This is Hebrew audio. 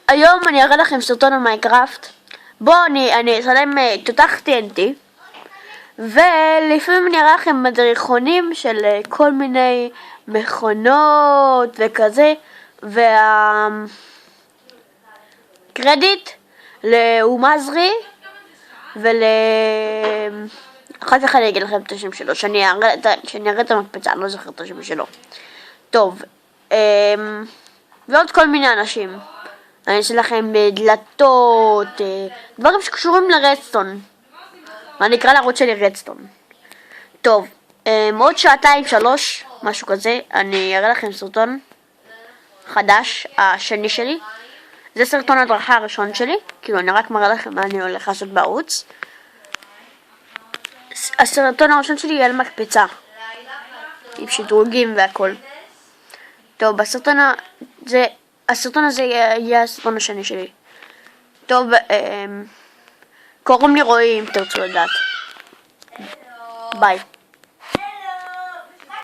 היום אני אראה לכם סרטון על מיינקראפט. בואו אני אצלם תותח TNT, ולפעמים אני אראה לכם מדריכונים של כל מיני מכונות וכזה, והקרדיט לאומזרי אחר כך אני אגיד לכם את השם שלו, שאני אראה את המקפצה, אני לא זוכר את השם שלו. טוב, ועוד כל מיני אנשים. אני אעשה לכם דלתות, דברים שקשורים לרדסטון. ואני אקרא לערוץ שלי רדסטון. טוב, עוד שעתיים, 3, משהו כזה, אני אראה לכם סרטון חדש, השני שלי. זה סרטון הדרכה הראשון שלי, כאילו אני רק מראה לכם מה אני הולך לעשות בערוץ. הסרטון הראשון שלי יהיה על מקפצה, עם שדרוגים והכל. טוב, הסרטון הזה יהיה הסרטון השני שלי. טוב, קוראים לי רועי אם תרצו לדעת. ביי.